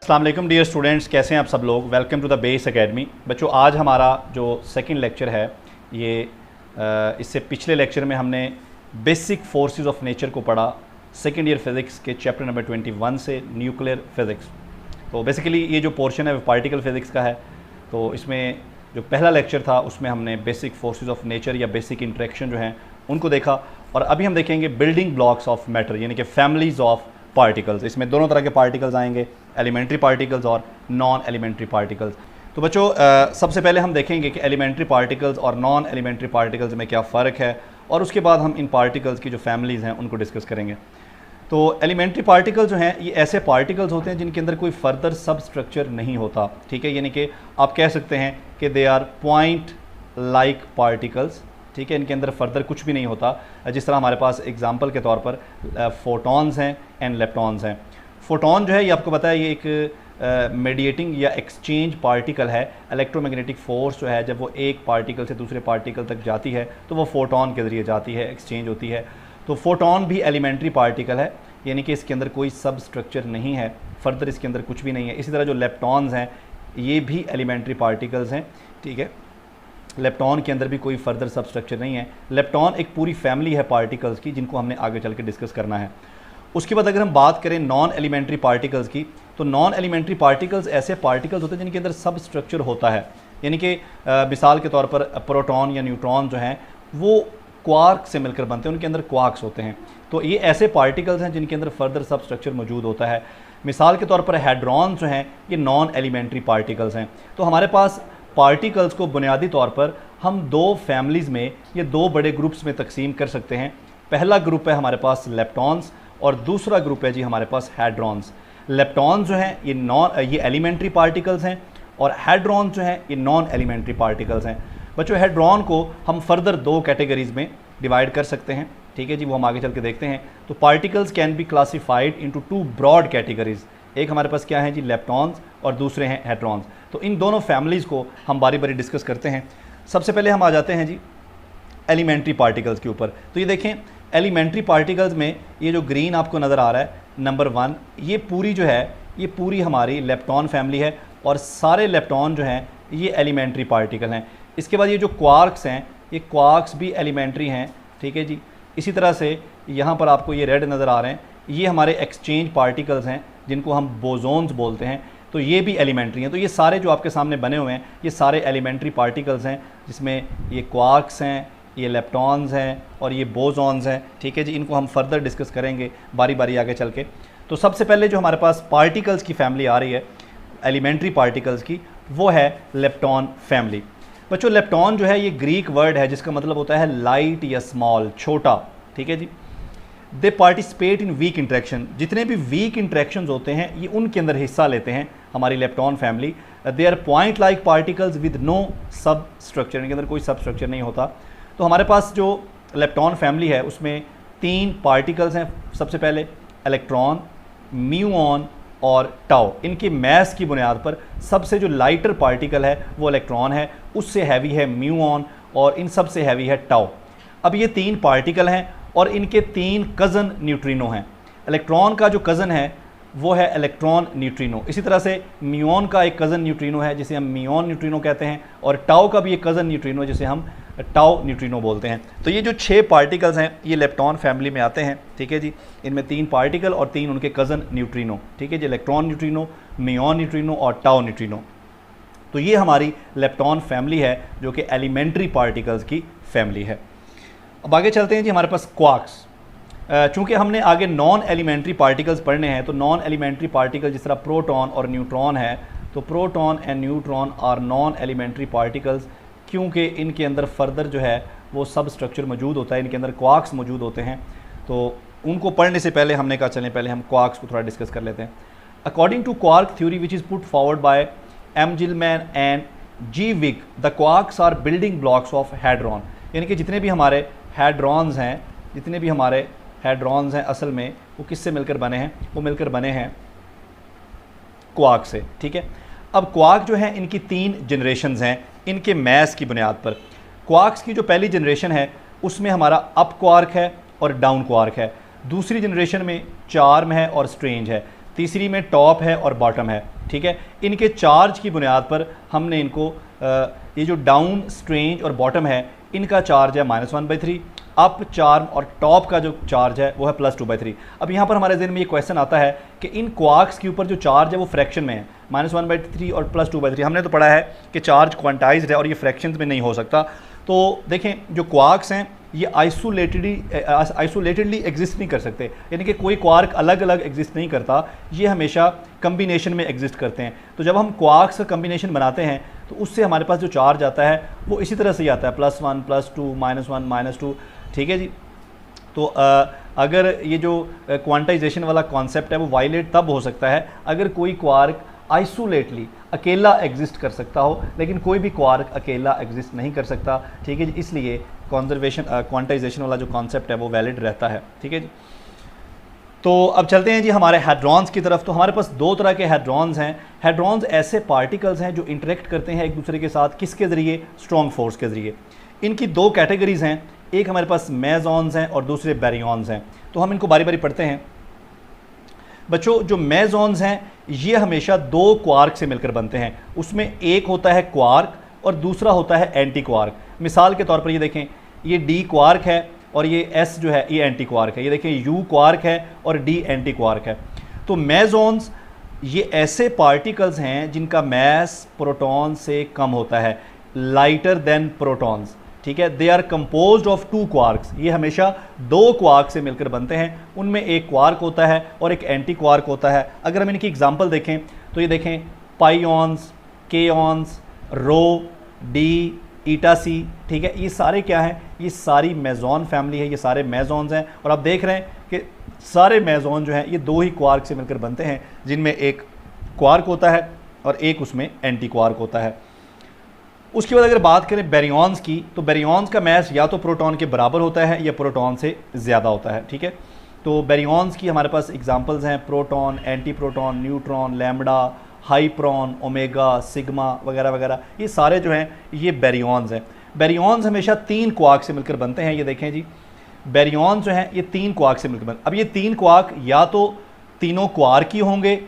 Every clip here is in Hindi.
अस्सलाम वालेकुम डियर स्टूडेंट्स, कैसे हैं आप सब लोग। Welcome to the base academy. बच्चों, आज हमारा जो सेकंड लेक्चर है ये इससे पिछले लेक्चर में हमने बेसिक फोर्सेस ऑफ नेचर को पढ़ा सेकंड ईयर फिज़िक्स के चैप्टर नंबर 21 से न्यूक्लियर फिज़िक्स। तो बेसिकली ये जो पोर्शन है वो पार्टिकल फिज़िक्स का है। तो इसमें जो पहला लेक्चर था उसमें हमने बेसिक फोर्सेस ऑफ नेचर या बेसिक इंटरेक्शन जो हैं उनको देखा, और अभी हम देखेंगे बिल्डिंग ब्लॉक्स ऑफ मैटर यानी कि फैमिलीज़ ऑफ पार्टिकल्स। इसमें दोनों तरह के पार्टिकल्स आएंगे, एलिमेंट्री पार्टिकल्स और नॉन एलिमेंट्री पार्टिकल्स। तो बच्चों, सबसे पहले हम देखेंगे कि एलिमेंट्री पार्टिकल्स और नॉन एलिमेंट्री पार्टिकल्स में क्या फ़र्क है, और उसके बाद हम इन पार्टिकल्स की जो फैमिलीज़ हैं उनको डिस्कस करेंगे। तो एलिमेंट्री पार्टिकल्स जो हैं ये ऐसे पार्टिकल्स होते हैं जिनके अंदर कोई फर्दर सब स्ट्रक्चर नहीं होता, ठीक है। यानी कि आप कह सकते हैं कि they are point like particles, ठीक है। इनके अंदर फर्दर कुछ भी नहीं होता। जिस तरह हमारे पास एग्जांपल के तौर पर फोटॉन्स हैं एंड लेप्टॉन्स हैं। फोटॉन जो है ये आपको पता है ये एक मेडिएटिंग या एक्सचेंज पार्टिकल है। इलेक्ट्रोमैग्नेटिक फोर्स जो है जब वो एक पार्टिकल से दूसरे पार्टिकल तक जाती है तो वो फोटॉन के ज़रिए जाती है, एक्सचेंज होती है। तो फोटॉन भी एलिमेंट्री पार्टिकल है, यानी कि इसके अंदर कोई सब स्ट्रक्चर नहीं है, फर्दर इसके अंदर कुछ भी नहीं है। इसी तरह जो लेप्टॉन्स हैं ये भी एलिमेंट्री पार्टिकल्स हैं, ठीक है। लेप्टॉन के अंदर भी कोई फर्दर सब स्ट्रक्चर नहीं है। लेप्टॉन एक पूरी फैमिली है पार्टिकल्स की जिनको हमने आगे चल के डिस्कस करना है। उसके बाद अगर हम बात करें नॉन एलिमेंट्री पार्टिकल्स की, तो नॉन एलिमेंट्री पार्टिकल्स ऐसे पार्टिकल्स होते हैं जिनके अंदर सब स्ट्रक्चर होता है। यानी कि मिसाल के तौर पर प्रोटॉन या न्यूट्रॉन जो हैं वो क्वार्क से मिलकर बनते हैं, उनके अंदर क्वार्क्स होते हैं। तो ये ऐसे पार्टिकल्स हैं जिनके अंदर फर्दर सब स्ट्रक्चर मौजूद होता है। मिसाल के तौर पर हैड्रॉन जो हैं ये नॉन एलिमेंट्री पार्टिकल्स हैं। तो हमारे पास पार्टिकल्स को बुनियादी तौर पर हम दो फैमिलीज़ में या दो बड़े ग्रुप्स में तकसीम कर सकते हैं। पहला ग्रुप है हमारे पास लेप्टॉन्स और दूसरा ग्रुप है जी हमारे पास हैड्रॉन्स। लेप्टॉन्स जो हैं ये एलिमेंट्री पार्टिकल्स हैं और हैड्रॉन जो हैं ये नॉन एलिमेंट्री पार्टिकल्स हैं। बच्चों, हैड्रॉन को हम फर्दर दो कैटेगरीज़ में डिवाइड कर सकते हैं, ठीक है जी, वो हम आगे चल के देखते हैं। तो particles can be classified into two broad categories. एक हमारे पास क्या है जी, लेप्टॉन्स, और दूसरे हैं हैड्रॉन्स। तो इन दोनों फैमिलीज़ को हम बारी बारी डिस्कस करते हैं। सबसे पहले हम आ जाते हैं जी एलिमेंट्री पार्टिकल्स के ऊपर। तो ये देखें, एलिमेंट्री पार्टिकल्स में ये जो ग्रीन आपको नज़र आ रहा है नंबर 1, ये पूरी जो है ये पूरी हमारी लेप्टॉन फैमिली है, और सारे लेप्टॉन जो हैं ये एलिमेंट्री पार्टिकल हैं। इसके बाद ये जो क्वार्क्स हैं ये क्वार्क्स भी एलिमेंट्री हैं, ठीक है जी। इसी तरह से यहाँ पर आपको ये रेड नज़र आ रहे हैं, ये हमारे एक्सचेंज पार्टिकल्स हैं जिनको हम बोजोन्स बोलते हैं, तो ये भी एलिमेंट्री हैं। तो ये सारे जो आपके सामने बने हुए हैं ये सारे एलिमेंट्री पार्टिकल्स हैं, जिसमें ये क्वार्क्स हैं, ये लेप्टॉन्स हैं और ये बोजॉन्स हैं, ठीक है जी। इनको हम फर्दर डिस्कस करेंगे बारी बारी आगे चल के। तो सबसे पहले जो हमारे पास पार्टिकल्स की फैमिली आ रही है एलिमेंट्री पार्टिकल्स की, वो है लेप्टॉन फैमिली। बच्चों, लेप्टॉन जो है ये ग्रीक वर्ड है जिसका मतलब होता है लाइट या स्मॉल, छोटा, ठीक है जी। They participate in weak interaction. जितने भी वीक इंट्रैक्शंस होते हैं ये उनके अंदर हिस्सा लेते हैं हमारी lepton family. They are point like particles with no substructure, इनके अंदर कोई सब स्ट्रक्चर नहीं होता। तो हमारे पास जो लेप्टॉन फैमिली है उसमें 3 पार्टिकल्स हैं। सबसे पहले इलेक्ट्रॉन, म्यूऑन और टाउ। इनकी मैस की बुनियाद पर सबसे जो लाइटर पार्टिकल है वो इलेक्ट्रॉन है, उससे हैवी है म्यूऑन और इन सब से हैवी है टाउ। अब ये 3 पार्टिकल हैं और इनके 3 कज़न न्यूट्रिनो हैं। इलेक्ट्रॉन का जो कज़न है वो है इलेक्ट्रॉन न्यूट्रिनो। इसी तरह से म्यूऑन का एक कज़न न्यूट्रिनो है जिसे हम म्यूऑन न्यूट्रिनो कहते हैं, और टाउ का भी एक कज़न न्यूट्रिनो जिसे हम टाउ न्यूट्रिनो बोलते हैं। तो ये जो 6 पार्टिकल्स हैं ये लेप्टॉन फैमिली में आते हैं, ठीक है जी। इनमें 3 पार्टिकल और 3 उनके कज़न न्यूट्रिनो, ठीक है जी। इलेक्ट्रॉन न्यूट्रिनो, म्यूऑन न्यूट्रिनो और टाउ न्यूट्रिनो। तो ये हमारी लेप्टॉन फैमिली है जो कि एलिमेंट्री पार्टिकल्स की फैमिली है। अब आगे चलते हैं जी हमारे पास क्वार्क्स। चूँकि हमने आगे नॉन एलिमेंट्री पार्टिकल्स पढ़ने हैं, तो नॉन एलिमेंट्री पार्टिकल जिस तरह प्रोटॉन और न्यूट्रॉन है, तो proton and neutron are non elementary particles, क्योंकि इनके अंदर फर्दर जो है वो सब स्ट्रक्चर मौजूद होता है, इनके अंदर क्वार्क्स मौजूद होते हैं। तो उनको पढ़ने से पहले हमने कहा चलें पहले हम क्वार्क्स को थोड़ा डिस्कस कर लेते हैं। According to quark theory which is put forward by M Gellmann and G Zweig, the quarks are building blocks of hadron. यानी कि जितने भी हमारे हैड्रॉन्स हैं असल में वो किससे मिलकर बने हैं, वो मिलकर बने हैं क्वार्क से, ठीक है। अब क्वार्क जो है इनकी 3 जनरेशन्स हैं इनके मैस की बुनियाद पर। क्वार्क्स की जो पहली जनरेशन है उसमें हमारा अप क्वार्क है और डाउन क्वार्क है। दूसरी जनरेशन में चार्म है और स्ट्रेंज है। तीसरी में टॉप है और बॉटम है। ठीक है। इनके चार्ज की बुनियाद पर हमने इनको ये जो डाउन, स्ट्रेंज और बॉटम है इनका चार्ज है -1/3, अप चार्म और टॉप का जो चार्ज है वो है +2/3। अब यहाँ पर हमारे ज़हन में ये क्वेश्चन आता है कि इन क्वार्क्स के ऊपर जो चार्ज है वो फ्रैक्शन में है, -1/3 और +2/3। हमने तो पढ़ा है कि चार्ज क्वांटाइज्ड है और ये फ्रैक्शंस में नहीं हो सकता। तो देखें जो क्वार्क्स हैं ये आइसोलेटेडली एग्जिस्ट नहीं कर सकते, यानी कि कोई क्वार्क अलग अलग एग्जिस्ट नहीं करता, ये हमेशा कम्बिनेशन में एग्जिस्ट करते हैं। तो जब हम क्वार्क्स का कम्बिनेशन बनाते हैं तो उससे हमारे पास जो चार्ज आता है वो इसी तरह से ही आता है, +1 +2 -1 -2, ठीक है जी। तो अगर ये जो क्वांटाइजेशन वाला कॉन्सेप्ट है वो वायलेट तब हो सकता है अगर कोई क्वार्क आइसोलेटली अकेला एग्जिस्ट कर सकता हो, लेकिन कोई भी क्वार्क अकेला एग्जिस्ट नहीं कर सकता, ठीक है जी। इसलिए क्वांटाइजेशन वाला जो कॉन्सेप्ट है वो वैलिड रहता है, ठीक है जी। तो अब चलते हैं जी हमारे हैड्रॉन्स की तरफ। तो हमारे पास दो तरह के हैड्रॉन्स हैं। हैड्रॉन्स ऐसे पार्टिकल्स हैं जो इंटरेक्ट करते हैं एक दूसरे के साथ, किसके ज़रिए? स्ट्रॉन्ग फोर्स के ज़रिए। इनकी दो कैटेगरीज़ हैं, एक हमारे पास मेसॉन्स हैं और दूसरे बैरियॉन्स हैं। तो हम इनको बारी बारी पढ़ते हैं। बच्चों जो मेसॉन्स हैं ये हमेशा दो क्वार्क से मिलकर बनते हैं, उसमें एक होता है क्वार्क और दूसरा होता है एंटी क्वार्क। मिसाल के तौर पर ये देखें, ये डी क्वार्क है और ये एस जो है ये एंटी क्वार्क है। ये देखें यू क्वार्क है और डी एंटी क्वार्क है। तो मेसॉन्स ये ऐसे पार्टिकल्स हैं जिनका मैस प्रोटॉन से कम होता है, लाइटर देन प्रोटॉन्स, ठीक है। They are composed of 2 quarks, ये हमेशा 2 क्वार्क से मिलकर बनते हैं, उनमें एक क्वार्क होता है और एक एंटी क्वार्क होता है। अगर हम इनकी एग्जांपल देखें तो ये देखें पाइऑन्स, केऑन्स, रो, डी, ईटा सी, ठीक है। ये सारे क्या हैं? ये सारी मेसॉन फैमिली है, ये सारे मेसॉन्स हैं। और आप देख रहे हैं कि सारे मेसॉन जो हैं ये 2 ही क्वार्क से मिलकर बनते हैं, जिनमें एक क्वार्क होता है और एक उसमें एंटी क्वार्क होता है। उसके बाद अगर बात करें बैरियॉन्स की, तो बैरियॉन्स का मैस या तो प्रोटॉन के बराबर होता है या प्रोटॉन से ज़्यादा होता है, ठीक है। तो बैरियॉन्स की हमारे पास एग्जांपल्स हैं proton, anti proton, neutron, lambda, hyperon, omega, sigma वगैरह वगैरह, ये सारे जो हैं ये बैरियॉन्स हैं। बैरियॉन्स हमेशा 3 क्वार्क से मिलकर बनते हैं। ये देखें जी, बैरियॉन्स जो हैं ये 3 क्वार्क से मिलकर बनते हैं। अब ये 3 क्वार्क या तो तीनों क्वार्क ही होंगे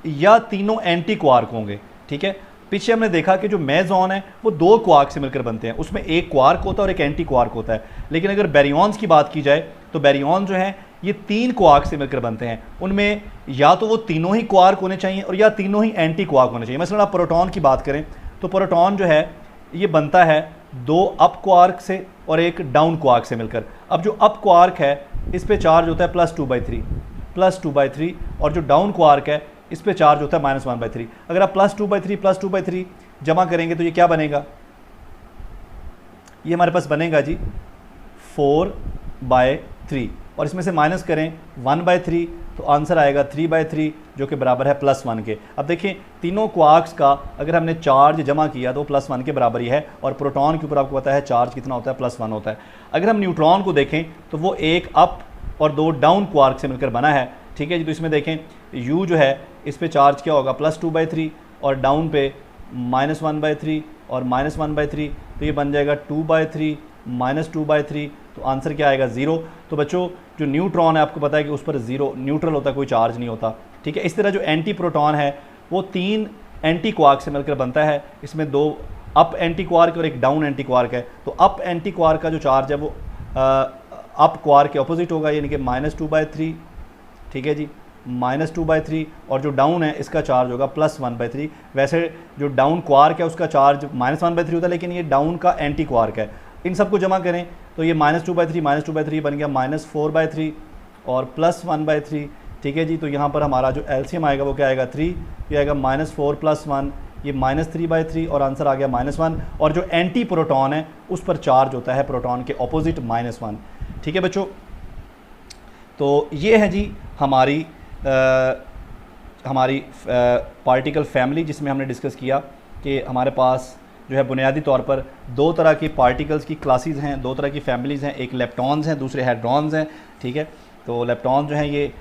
या तीनों एंटी क्वार्क होंगे, ठीक है। पीछे हमने देखा कि जो मेसॉन है वो 2 क्वार्क से मिलकर बनते हैं, उसमें एक क्वार्क होता है और एक एंटी क्वार्क होता है। लेकिन अगर बैरियॉन्स की बात की जाए तो बैरियॉन जो हैं ये 3 क्वार्क से मिलकर बनते हैं, उनमें या तो वो तीनों ही क्वार्क होने चाहिए और या तीनों ही एंटी क्वार्क होने चाहिए। मसलन आप प्रोटॉन की बात करें तो प्रोटॉन जो है ये बनता है 2 अप क्वार्क से और एक डाउन क्वार्क से मिलकर। अब जो अप क्वार्क है इस पे चार्ज होता है +2/3 और जो डाउन क्वार्क है इस पे चार्ज होता है -1/3। अगर आप +2/3 जमा करेंगे तो ये क्या बनेगा? ये हमारे पास बनेगा जी 4/3 और इसमें से माइनस करें 1/3 तो आंसर आएगा 3/3 जो कि बराबर है +1 के। अब देखिए तीनों क्वार्क्स का अगर हमने चार्ज जमा किया तो +1 के बराबर ही है और प्रोटॉन के ऊपर आपको पता है चार्ज कितना होता है, +1 होता है। अगर हम न्यूट्रॉन को देखें तो वो एक अप और 2 डाउन क्वार्क से मिलकर बना है, ठीक है जी। तो इसमें देखें U जो है इस पे चार्ज क्या होगा +2/3 और डाउन पे -1/3 और -1/3, तो ये बन जाएगा 2/3 -2/3, तो आंसर क्या आएगा 0। तो बच्चों जो न्यूट्रॉन है आपको पता है कि उस पर 0 न्यूट्रल होता है, कोई चार्ज नहीं होता, ठीक है। इस तरह जो एंटी प्रोटॉन है वो 3 एंटी क्वार्क से मिलकर बनता है, इसमें 2 अप एंटी क्वार्क और एक डाउन एंटी क्वार्क है। तो अप एंटी क्वार्क का जो चार्ज है वो अप क्वार्क के ऑपोजिट होगा, यानी कि -2/3, ठीक है जी, -2/3 और जो डाउन है इसका चार्ज होगा +1/3। वैसे जो डाउन क्वार्क है उसका चार्ज -1/3 होता है, लेकिन ये डाउन का एंटी क्वार्क है। इन सबको जमा करें तो ये -2/3 बन गया -4/3 और +1/3, ठीक है जी। तो यहाँ पर हमारा जो एलसीएम आएगा वो क्या आएगा 3, ये आएगा -4 + 1, ये -3/3 और आंसर आ गया -1। और जो एंटी प्रोटॉन है उस पर चार्ज होता है प्रोटॉन के ऑपोजिट -1, ठीक है बच्चों। तो ये है जी हमारी पार्टिकल फैमिली, जिसमें हमने डिस्कस किया कि हमारे पास जो है बुनियादी तौर पर 2 तरह की पार्टिकल्स की क्लासेस हैं, 2 तरह की फैमिलीज़ हैं, एक लेप्टॉन्स हैं दूसरे हैड्रॉन्स हैं, ठीक है। तो लेप्टॉन जो हैं ये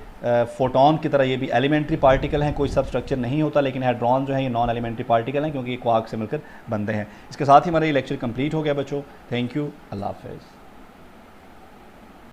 फोटोन की तरह ये भी एलिमेंट्री पार्टिकल हैं, कोई सब स्ट्रक्चर नहीं होता, लेकिन हैड्रॉन जो है ये नॉन एलिमेंट्री पार्टिकल हैं क्योंकि ये क्वार्क से मिलकर बनते हैं। इसके साथ ही हमारा ये लेक्चर कंप्लीट हो गया बच्चों। थैंक यू, अल्लाह हाफ़िज़।